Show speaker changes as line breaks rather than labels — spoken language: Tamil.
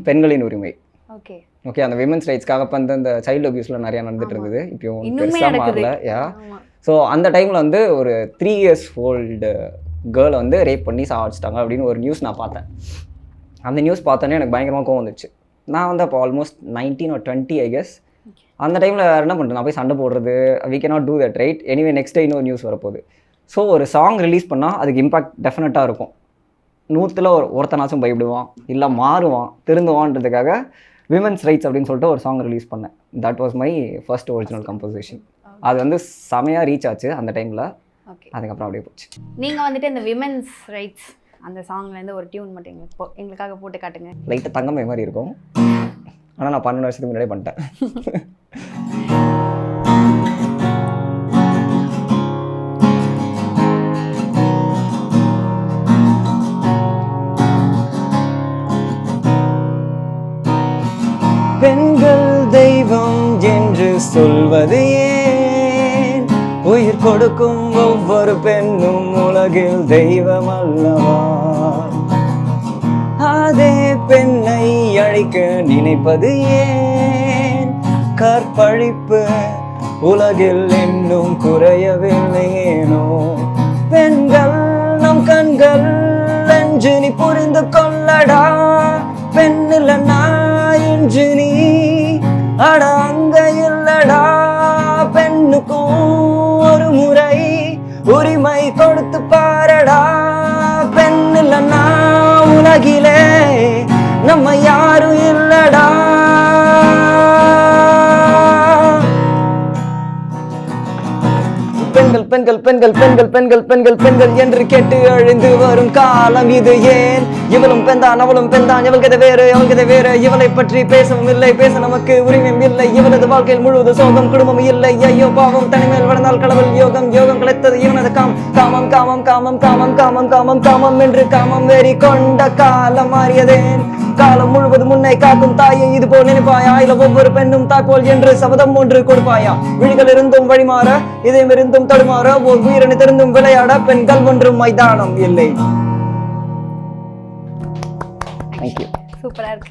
பெண்களின் உரிமை.
ஓகே
ஓகே, அந்த விமன்ஸ் ரைட்ஸ்க்காக இப்போ அந்த சைல்டு அபியூஸ்ல நிறையா நடந்துட்டு இருந்தது. இப்பயும்
இன்னுமே
பெருசாக
நடக்குது.
மாறல.
ஆமா.
ஸோ அந்த டைமில் வந்து ஒரு 3 years ஓல்டு கேர்ளை வந்து ரேப் பண்ணி சாவடிச்சிட்டாங்க அப்படின்னு ஒரு நியூஸ் நான் பார்த்தேன். அந்த நியூஸ் பார்த்தோன்னே எனக்கு பயங்கரமாக கோவம் வந்துச்சு. நான் வந்து அப்போ ஆல்மோஸ்ட் 19 or 20 ஐ கெஸ். அந்த டைமில் என்ன பண்ணுறேன், நான் போய் சண்டை போடுறது, we cannot do that right. Anyway next day இன்னொரு நியூஸ் வரப்போகுது. ஸோ ஒரு சாங் ரிலீஸ் பண்ணால் அதுக்கு இம்பாக்ட் டெஃபினட்டாக இருக்கும். 100ல் ஒருத்தனாச்சும் பயப்படுவான், இல்லை மாறுவான், திருந்துவான்றதுக்காக விமன்ஸ் ரைட்ஸ் அப்படின்னு சொல்லிட்டு ஒரு சாங் ரிலீஸ் பண்ணேன். That was my first original composition. அது வந்து செமையாக ரீச் ஆச்சு அந்த டைமில்.
ஓகே
அதுக்கப்புறம் அப்படியே போச்சு.
நீங்கள் வந்துட்டு இந்த விமென்ஸ் ரைட்ஸ் அந்த சாங்லேருந்து ஒரு டியூன் மட்டும் எங்களுக்காக போட்டு காட்டுங்க.
லைட்டாக தங்கமே மாதிரி இருக்கும், ஆனால் நான் 12 வருஷத்துக்கு முன்னாடியே பண்ணிட்டேன். பெண்கள் தெய்வம் என்று சொல்வது ஏன்? உயிர் கொடுக்கும் ஒவ்வொரு பெண்ணும் உலகில் தெய்வம் அல்லவா? அதே பெண்ணை அழிக்க நினைப்பது ஏன்? கற்பழிப்பு உலகில் இன்னும் குறையவில்லையேனோ? பெண்கள் நம் கண்கள் என்று நீ புரிந்து கொள்ளடா. பெண்ணில் நான் என்று நீ அட அங்க இல்லடா. பெண்ணுக்கும் ஒரு முறை உரிமை கொடுத்து பாரடா. பெண்ணில் நான் உலகிலே நம்ம யாரும் இல்லடா. பெண்கள் பெண்கள் பெண்கள் பெண்கள் பெண்கள் பெண்கள் பெண்கள் என்று கேட்டு அழிந்து வரும் காலம் இது ஏன்? இவளும் பெண்தான் அவளும் பெண்தான், இவள் கதை வேறு அவள் கதை வேறு. இவளை பற்றி பேசவும் இல்லை, பேச நமக்கு உரிமையும் இல்லை. இவளது வாழ்க்கையில் முழுவது சோகம் குடும்பம் இல்லை. ஐயோ பாவம், தனிமேல் வளர்ந்தால் கடவுள் யோகம். யோகம் கிடைத்தது இவனது காமம் காமம் காமம் காமம் காமம் காமம் காமம் என்று காமம் வெறி கொண்ட காலம் மாறியதேன்? காலம் முழுவதும் முன்னை காக்கும் தாயை இது போல் நினைப்பாயா? இல்ல ஒவ்வொரு பெண்ணும் தாய் போல் என்று சபதம் ஒன்று கொடுப்பாயா? விழிகள் இருந்தும் வழிமாற, இதயம் இருந்தும் தடுமாற, ஓர் உயிரணி தெரிந்தும் விளையாட பெண்கள் ஒன்றும் மைதானம் இல்லை.
சூப்பரா இருக்கு.